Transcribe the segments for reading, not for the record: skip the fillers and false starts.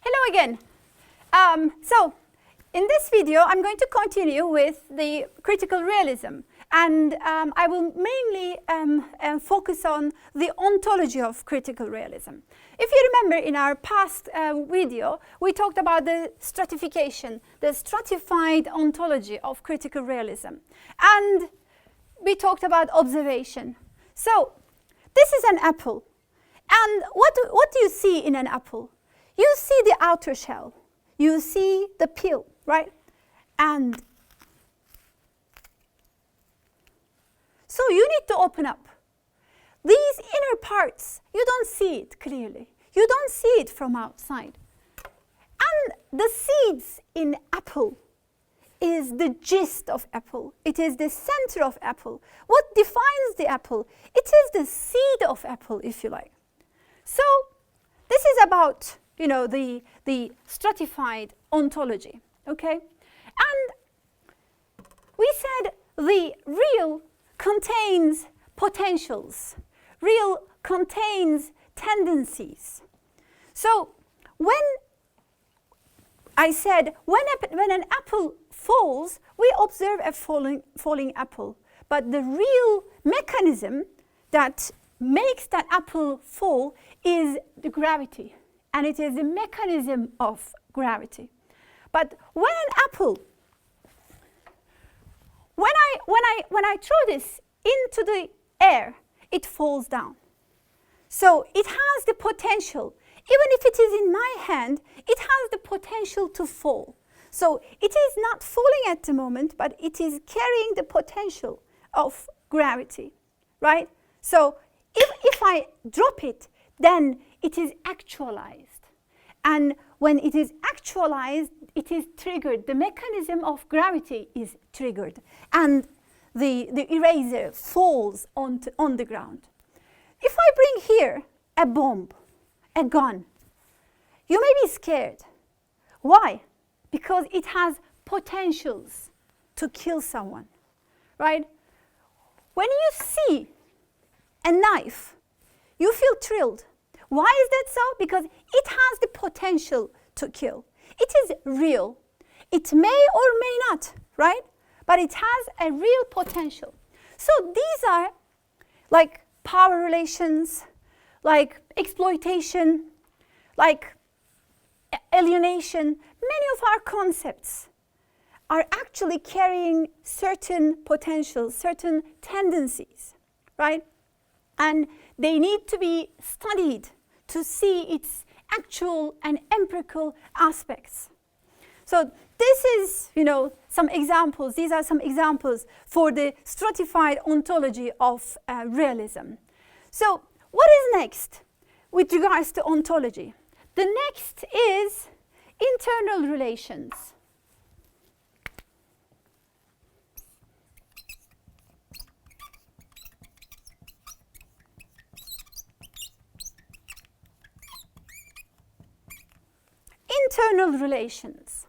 Hello again. So in this video, I'm going to continue with the critical realism, and I will mainly focus on the ontology of critical realism. If you remember, in our past video, we talked about the stratification, the stratified ontology of critical realism, and we talked about observation. So this is an apple, and what do you see in an apple? You see the outer shell, you see the peel, right? And so you need to open up. These inner parts, you don't see it clearly. You don't see it from outside. And the seeds in apple is the gist of apple. It is the center of apple. What defines the apple? It is the seed of apple, if you like. So this is about, you know, the stratified ontology, okay? And we said the real contains potentials. Real contains tendencies. So when I said when an apple falls, we observe a falling apple. But the real mechanism that makes that apple fall is the gravity. And it is the mechanism of gravity. But when an apple, when I throw this into the air, it falls down. So it has the potential, even if it is in my hand, it has the potential to fall. So it is not falling at the moment, but it is carrying the potential of gravity, right? So if I drop it, then it is actualized. And when it is actualized, it is triggered. The mechanism of gravity is triggered. And the eraser falls on the ground. If I bring here a bomb, a gun, you may be scared. Why? Because it has potentials to kill someone, right? When you see a knife, you feel thrilled. Why is that so? Because it has the potential to kill. It is real. It may or may not, right? But it has a real potential. So these are like power relations, like exploitation, like alienation. Many of our concepts are actually carrying certain potentials, certain tendencies, right? And they need to be studied to see its actual and empirical aspects. So this is, you know, some examples. These are some examples for the stratified ontology of realism. So what is next with regards to ontology? The next is internal relations. Internal relations.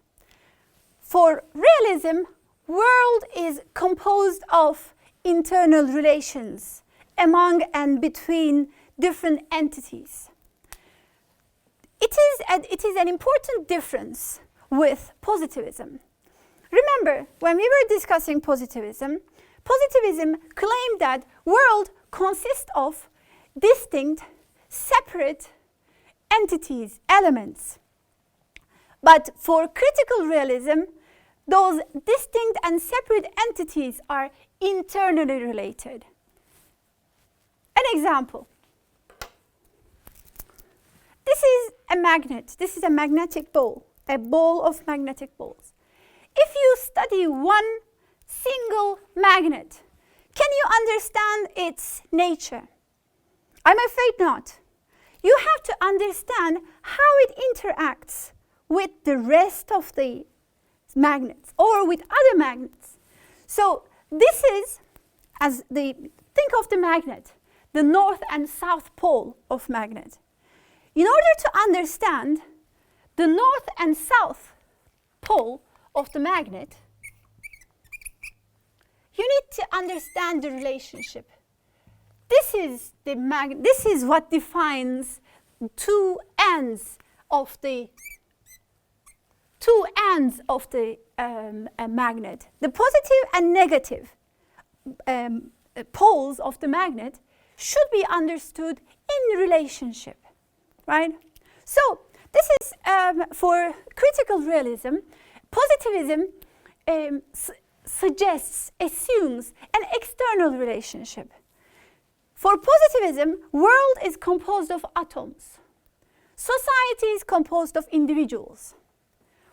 For realism, world is composed of internal relations among and between different entities. It is an important difference with positivism. Remember, when we were discussing positivism, positivism claimed that world consists of distinct, separate entities, elements. But for critical realism, those distinct and separate entities are internally related. An example. This is a magnet. This is a magnetic ball, a ball of magnetic balls. If you study one single magnet, can you understand its nature? I'm afraid not. You have to understand how it interacts with the rest of the magnets or with other magnets. So this is, think of the magnet, the north and south pole of magnet. In order to understand the north and south pole of the magnet, you need to understand the relationship. This is what defines two ends of the two ends of the magnet. The positive and negative poles of the magnet should be understood in relationship, right? So this is for critical realism. Positivism suggests, assumes an external relationship. For positivism, world is composed of atoms. Society is composed of individuals.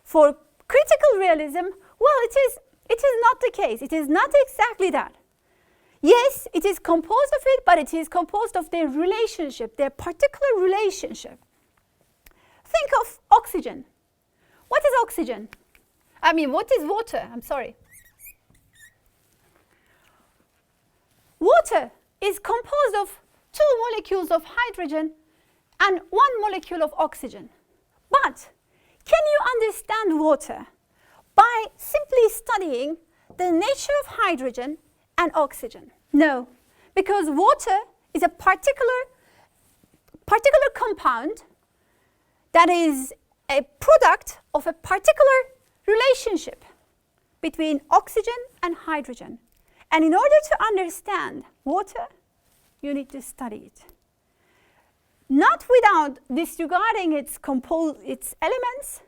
For critical realism, well, it is not the case. It is not exactly that. Yes, it is composed of it, but it is composed of their relationship, their particular relationship. Think of oxygen. What is oxygen? I mean, what is water? I'm sorry. Water is composed of 2 molecules of hydrogen and 1 molecule of oxygen. But can you understand water by simply studying the nature of hydrogen and oxygen? No, because water is a particular compound that is a product of a particular relationship between oxygen and hydrogen. And in order to understand water, you need to study it. Not without disregarding its elements,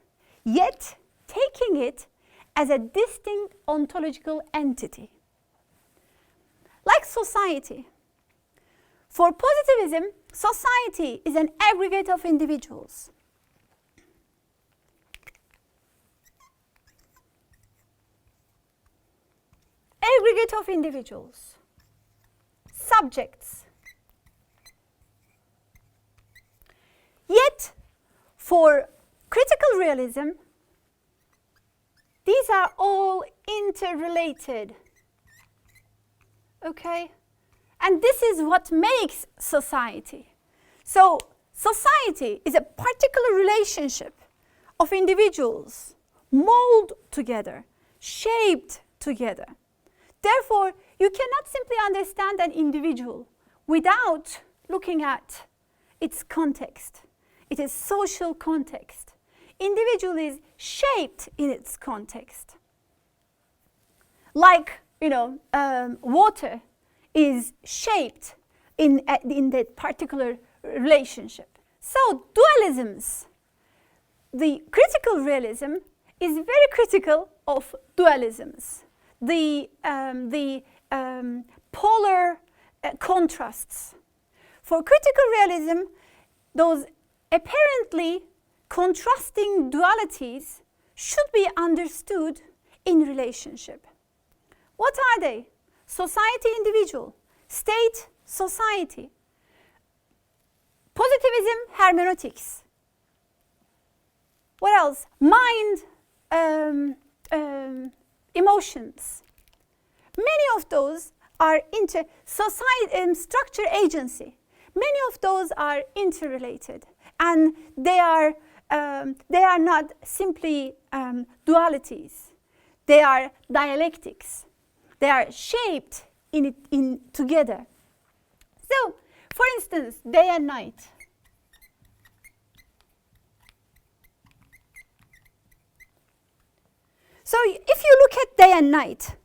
yet taking it as a distinct ontological entity. Like society. For positivism, society is an aggregate of individuals. Aggregate of individuals, subjects. Yet, for critical realism, these are all interrelated. Okay? And this is what makes society. So, society is a particular relationship of individuals molded together, shaped together. Therefore, you cannot simply understand an individual without looking at its context. It is social context. Individual is shaped in its context. Like, water is shaped in that particular relationship. So, dualisms, the critical realism is very critical of dualisms. The polar contrasts. For critical realism, those apparently contrasting dualities should be understood in relationship. What are they? Society, individual. State, society. Positivism, hermeneutics. What else? Mind, emotions. Many of those are structure, agency. Many of those are interrelated, and they are not simply dualities. They are dialectics. They are shaped in together. So, for instance, day and night. So if you look at day and night,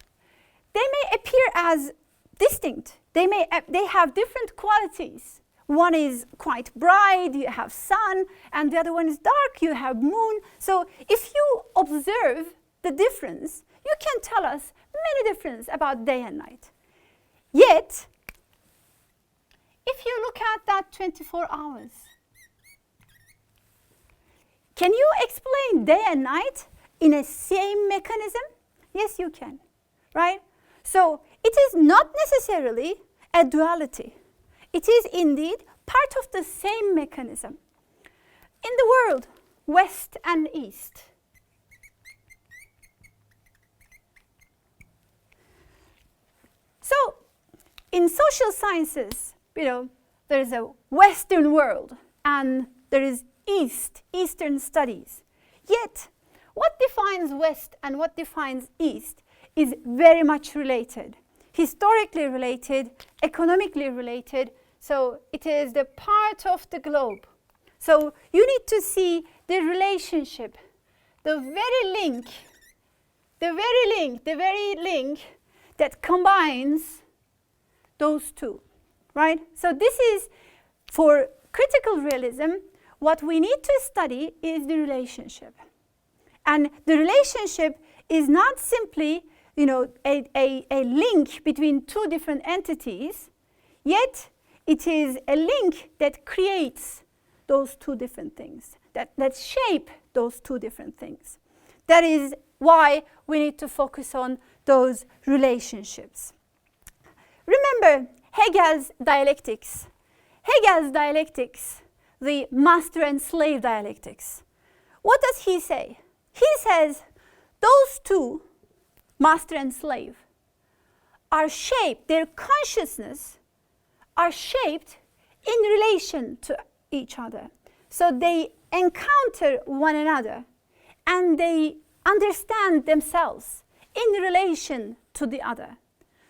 they may appear as distinct. They have different qualities. One is quite bright, you have sun, and the other one is dark, you have moon. So if you observe the difference, you can tell us many differences about day and night. Yet, if you look at that 24 hours, can you explain day and night in a same mechanism? Yes, you can, right? So it is not necessarily a duality. It is indeed part of the same mechanism. In the world, West and East. So in social sciences, there is a Western world and there is Eastern studies. Yet, what defines West and what defines East is very much related. Historically related, economically related, so it is the part of the globe. So you need to see the relationship the very link that combines those two, right? So this is, for critical realism, what we need to study is the relationship. And the relationship is not simply, a link between two different entities, yet it is a link that creates those two different things, that shape those two different things. That is why we need to focus on those relationships. Remember Hegel's dialectics. The master and slave dialectics. What does he say? He says those two, master and slave, are shaped, their consciousness are shaped in relation to each other. So they encounter one another and they understand themselves in relation to the other.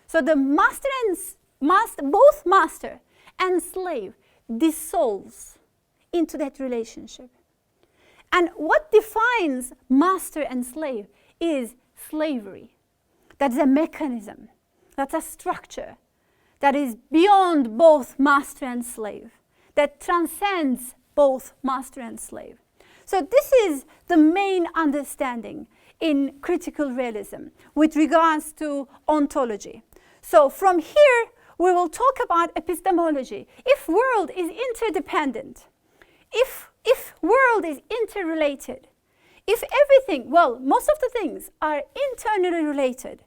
So the both master and slave dissolves into that relationship. And what defines master and slave is slavery. That's a mechanism, that's a structure that is beyond both master and slave, that transcends both master and slave. So this is the main understanding in critical realism with regards to ontology. So from here, we will talk about epistemology. If world is interdependent, if world is interrelated, if everything, well, most of the things are internally related,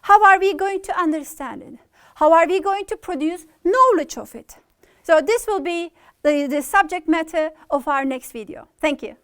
how are we going to understand it? How are we going to produce knowledge of it? So this will be the subject matter of our next video. Thank you.